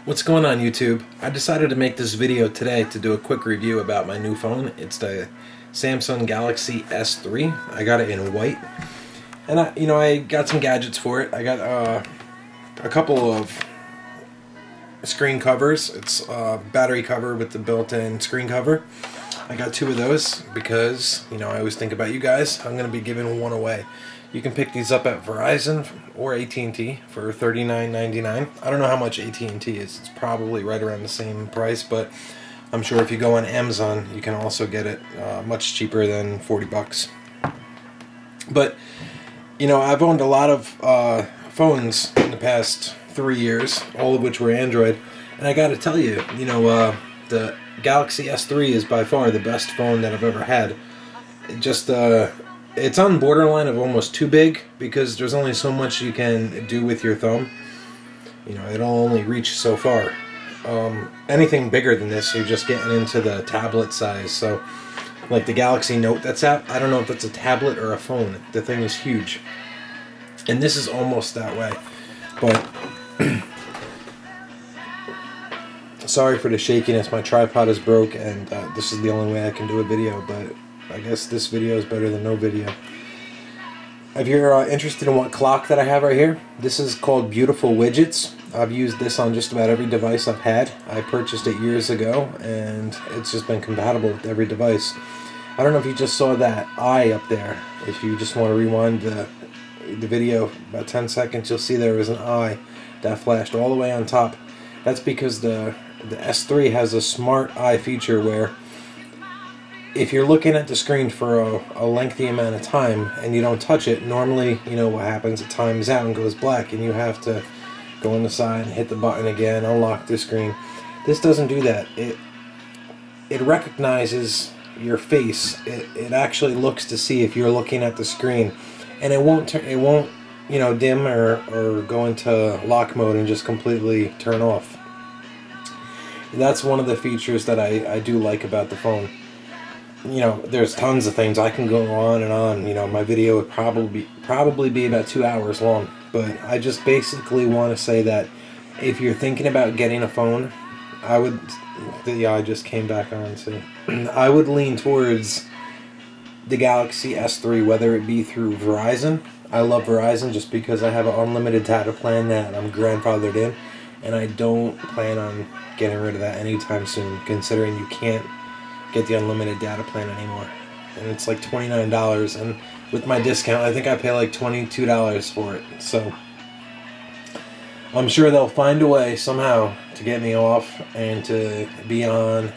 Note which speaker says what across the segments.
Speaker 1: What's going on, YouTube? I decided to make this video today to do a quick review about my new phone. It's the Samsung Galaxy S3. I got it in white, and I got some gadgets for it. I got a couple of screen covers. It's a battery cover with the built-in screen cover. I got two of those because I always think about you guys. I'm going to be giving one away. You can pick these up at Verizon or AT&T for $39.99. I don't know how much AT&T is. It's probably right around the same price, but I'm sure if you go on Amazon, you can also get it much cheaper than 40 bucks. But, I've owned a lot of phones in the past 3 years, all of which were Android, and I got to tell you, the Galaxy S3 is by far the best phone that I've ever had. It's on borderline of almost too big because there's only so much you can do with your thumb. It'll only reach so far. Anything bigger than this, you're just getting into the tablet size. So, like the Galaxy Note that's out, I don't know if that's a tablet or a phone. The thing is huge. And this is almost that way. But, sorry for the shakiness. My tripod is broke, and this is the only way I can do a video, but I guess this video is better than no video. If you're interested in what clock that I have right here, this is called Beautiful Widgets. I've used this on just about every device I've had. I purchased it years ago, and it's just been compatible with every device. I don't know if you just saw that eye up there. If you just want to rewind the video about 10 seconds, you'll see there was an eye that flashed all the way on top. That's because the S3 has a smart eye feature where if you're looking at the screen for a lengthy amount of time and you don't touch it, normally, what happens, it times out and goes black and you have to go on the side and hit the button again, unlock the screen. This doesn't do that. It recognizes your face. It actually looks to see if you're looking at the screen, and it won't dim or go into lock mode and just completely turn off. That's one of the features that I do like about the phone. There's tons of things. I can go on and on. My video would probably be about 2 hours long. But I just basically want to say that if you're thinking about getting a phone, I would... Yeah, I just came back on, see. I would lean towards the Galaxy S3, whether it be through Verizon. I love Verizon just because I have an unlimited data plan that I'm grandfathered in. And I don't plan on getting rid of that anytime soon, considering you can't get the unlimited data plan anymore, and it's like $29, and with my discount I think I pay like $22 for it. So I'm sure they'll find a way somehow to get me off and to be on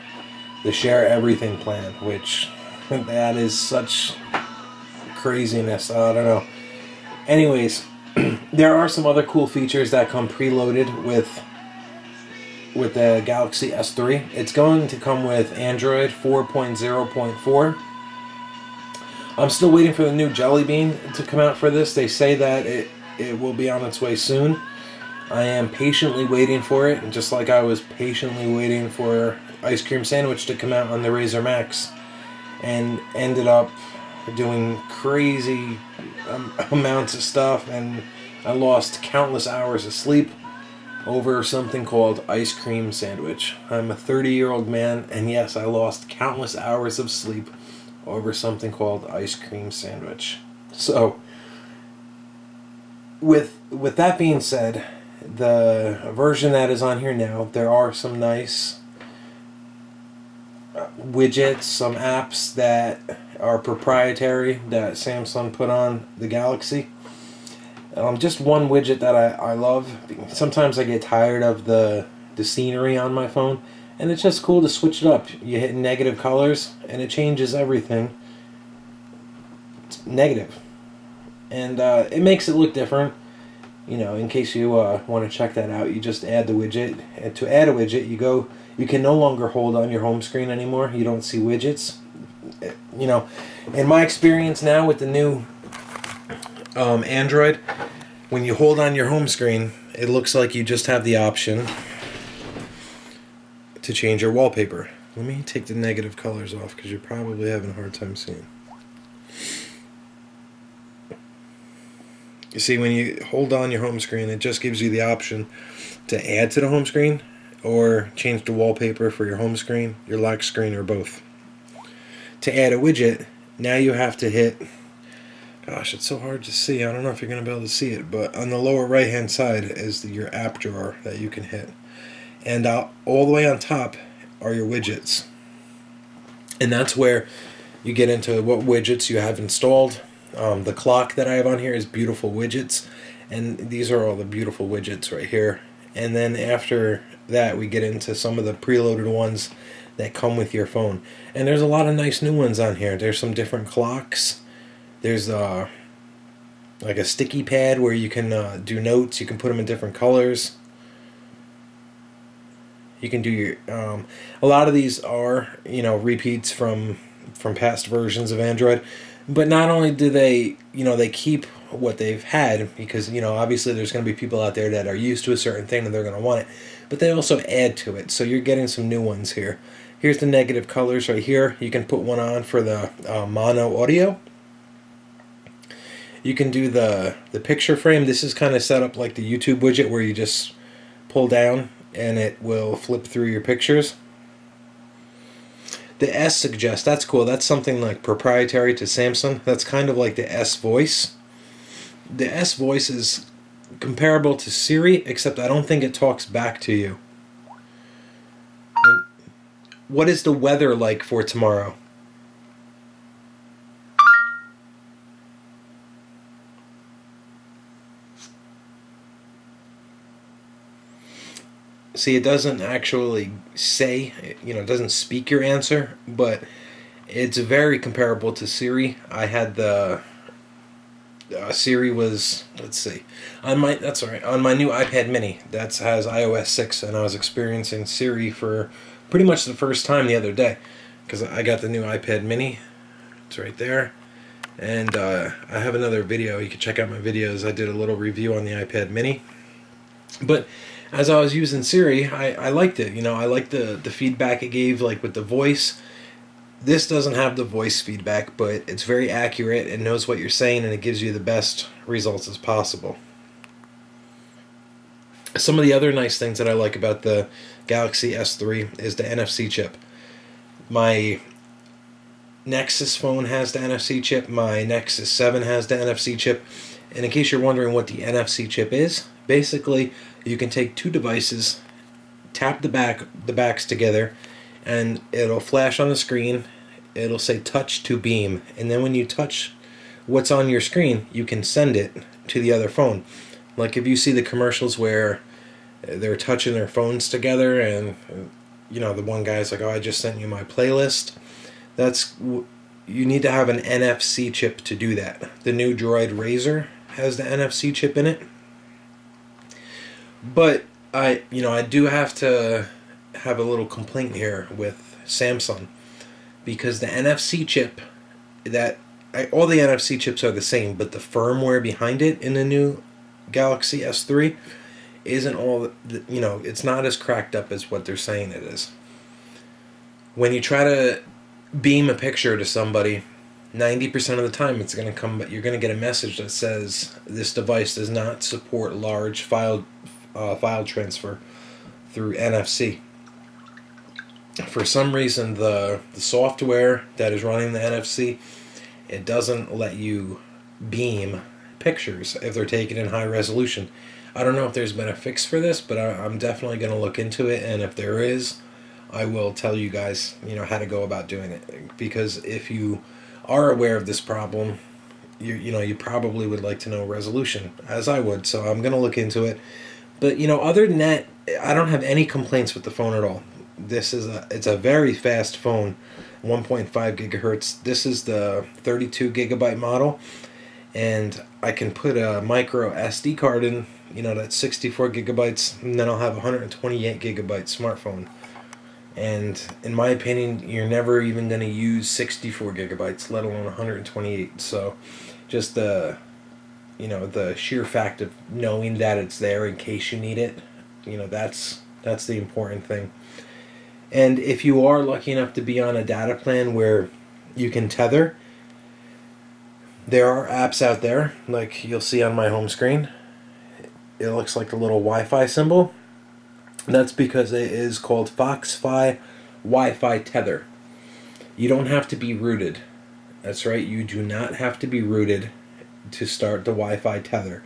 Speaker 1: the share everything plan, which that is such craziness. I don't know. Anyways, there are some other cool features that come preloaded with the Galaxy S3. It's going to come with Android 4.0.4. I'm still waiting for the new Jelly Bean to come out for this. They say that it will be on its way soon. I am patiently waiting for it, just like I was patiently waiting for Ice Cream Sandwich to come out on the Razer Max, and ended up doing crazy amounts of stuff, and I lost countless hours of sleep over something called Ice Cream Sandwich. I'm a 30-year-old man, and yes, I lost countless hours of sleep over something called Ice Cream Sandwich. So, with that being said, the version that is on here now, there are some nice widgets, some apps that are proprietary that Samsung put on the Galaxy. Just one widget that I love. Sometimes I get tired of the scenery on my phone, and it's just cool to switch it up. You hit negative colors, and it changes everything. It's negative. And it makes it look different. In case you want to check that out, you just add the widget. And to add a widget, you can no longer hold on your home screen anymore. You don't see widgets. In my experience now with the new Android, when you hold on your home screen, it looks like you just have the option to change your wallpaper. Let me take the negative colors off because you're probably having a hard time seeing. You see, when you hold on your home screen, it just gives you the option to add to the home screen. or change the wallpaper for your home screen, your lock screen, or both. To add a widget, now you have to hit, gosh, it's so hard to see. I don't know if you're going to be able to see it, but on the lower right hand side is your app drawer that you can hit. And all the way on top are your widgets. And that's where you get into what widgets you have installed. The clock that I have on here is Beautiful Widgets, and these are all the beautiful widgets right here. And then after that, we get into some of the preloaded ones that come with your phone. And there's a lot of nice new ones on here. There's some different clocks. There's like a sticky pad where you can do notes. You can put them in different colors. You can do your a lot of these are, you know, repeats from past versions of Android. But not only do they, you know, they keep what they've had, because, you know, obviously there's going to be people out there that are used to a certain thing and they're going to want it, but they also add to it. So you're getting some new ones here. Here's the negative colors right here. You can put one on for the mono audio. You can do the picture frame. This is kind of set up like the YouTube widget where you just pull down and it will flip through your pictures. The S Suggest, that's cool. That's something like proprietary to Samsung. That's kind of like the S Voice. The S Voice is comparable to Siri, except I don't think it talks back to you. And what is the weather like for tomorrow? See, it doesn't actually say, you know, it doesn't speak your answer, but it's very comparable to Siri. I had the Siri was, let's see, on my, that's all right, on my new iPad mini that has iOS 6, and I was experiencing Siri for pretty much the first time the other day, because I got the new iPad mini. It's right there. And I have another video. You can check out my videos. I did a little review on the iPad mini. But as I was using Siri, I liked it. You know, I liked the feedback it gave, like with the voice. This doesn't have the voice feedback, but it's very accurate. It knows what you're saying, and it gives you the best results as possible. Some of the other nice things that I like about the Galaxy S3 is the NFC chip. My Nexus phone has the NFC chip. My Nexus 7 has the NFC chip. And in case you're wondering what the NFC chip is, basically you can take two devices, tap the backs together, and it'll flash on the screen. It'll say touch to beam, and then when you touch what's on your screen, you can send it to the other phone. Like if you see the commercials where they're touching their phones together, and you know, the one guy's like, oh, I just sent you my playlist. That's, you need to have an NFC chip to do that. The new Droid Razr has the NFC chip in it. But I do have to have a little complaint here with Samsung, because the NFC chip, all the NFC chips are the same, but the firmware behind it in the new Galaxy S3 isn't all, you know, it's not as cracked up as what they're saying it is. When you try to beam a picture to somebody, 90% of the time it's going to come, but you're going to get a message that says this device does not support large file transfer through NFC. For some reason, the software that is running the NFC, it doesn't let you beam pictures if they're taken in high resolution. I don't know if there's been a fix for this, but I'm definitely going to look into it, and if there is, I will tell you guys, you know, how to go about doing it. Because if you are aware of this problem, you probably would like to know resolution, as I would. So I'm going to look into it. But you know, other than that, I don't have any complaints with the phone at all. It's a very fast phone, 1.5 gigahertz. This is the 32 gigabyte model, and I can put a micro SD card in, you know, that's 64 gigabytes, and then I'll have a 128 gigabyte smartphone. And in my opinion, you're never even going to use 64 gigabytes, let alone 128. So just the sheer fact of knowing that it's there in case you need it, you know, that's the important thing. And if you are lucky enough to be on a data plan where you can tether, there are apps out there, like you'll see on my home screen. It looks like the little Wi-Fi symbol. That's because it is called Fox-Fi Wi-Fi tether. You don't have to be rooted. That's right, you do not have to be rooted to start the Wi-Fi tether.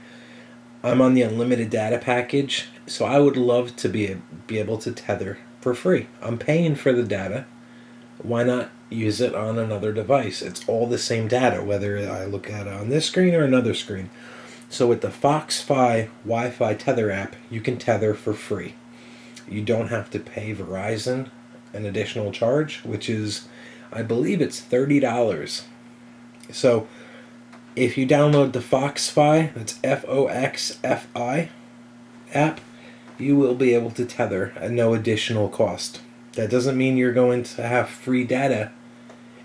Speaker 1: I'm on the unlimited data package, so I would love to be able to tether for free. I'm paying for the data. Why not use it on another device? It's all the same data, whether I look at it on this screen or another screen. So with the Fox-Fi Wi-Fi tether app, you can tether for free. You don't have to pay Verizon an additional charge, which is, I believe it's $30. So if you download the Fox-Fi, that's Foxfi app, you will be able to tether at no additional cost. That doesn't mean you're going to have free data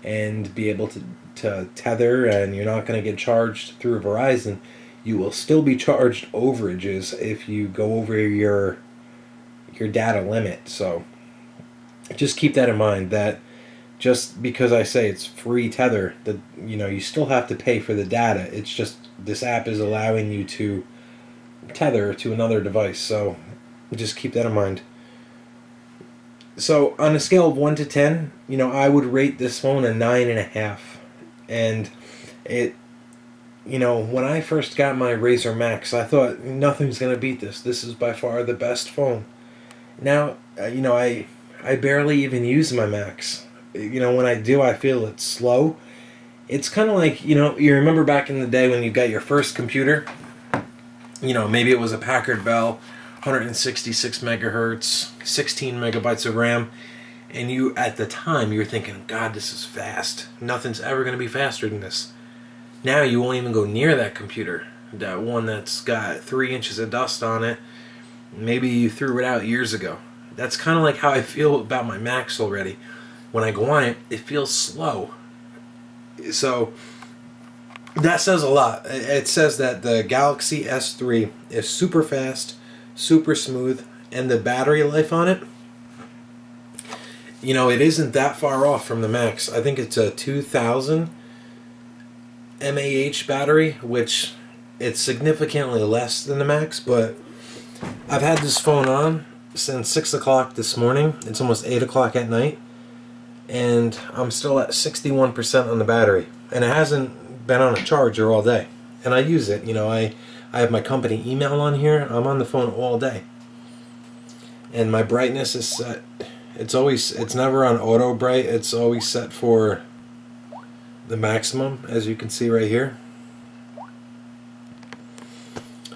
Speaker 1: and be able to tether, and you're not going to get charged through Verizon. You will still be charged overages if you go over your data limit. So just keep that in mind, that just because I say it's free tether, that you still have to pay for the data. It's just this app is allowing you to tether to another device. So just keep that in mind. So on a scale of 1 to 10, I would rate this phone a 9.5. And it, when I first got my Razr Max, I thought nothing's gonna beat this. This is by far the best phone. Now, I barely even use my Max. When I do, I feel it's slow. It's kind of like, you remember back in the day when you got your first computer? Maybe it was a Packard Bell, 166 megahertz, 16 megabytes of RAM, and at the time, you were thinking, God, this is fast. Nothing's ever going to be faster than this. Now you won't even go near that computer. That one that's got 3 inches of dust on it. Maybe you threw it out years ago. That's kind of like how I feel about my Max already. When I go on it, it feels slow. So that says a lot. It says that the Galaxy S3 is super fast, super smooth, and the battery life on it, it isn't that far off from the Max. I think it's a 2000 mAh battery, which it's significantly less than the Max, but I've had this phone on since 6 o'clock this morning. It's almost 8 o'clock at night, and I'm still at 61% on the battery, and it hasn't been on a charger all day. And I use it, I have my company email on here. I'm on the phone all day, and my brightness is set. It's never on auto bright. It's always set for the maximum, as you can see right here.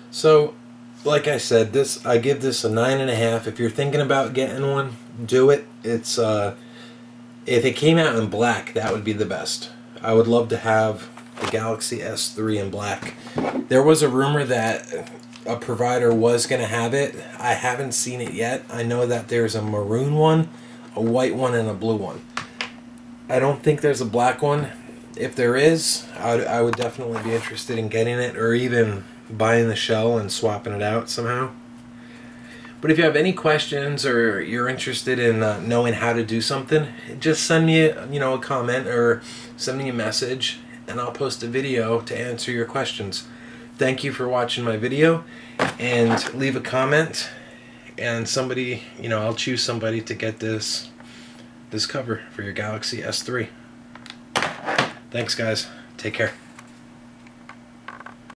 Speaker 1: So like I said, I give this a 9.5. If you're thinking about getting one, do it. It's if it came out in black, that would be the best. I would love to have the Galaxy S3 in black. There was a rumor that a provider was going to have it. I haven't seen it yet. I know that there's a maroon one, a white one, and a blue one. I don't think there's a black one. If there is, I would definitely be interested in getting it, or even buying the shell and swapping it out somehow. But if you have any questions, or you're interested in knowing how to do something, just send me a comment, or send me a message, and I'll post a video to answer your questions. Thank you for watching my video, and leave a comment, and somebody, I'll choose somebody to get this cover for your Galaxy S3. Thanks guys, take care.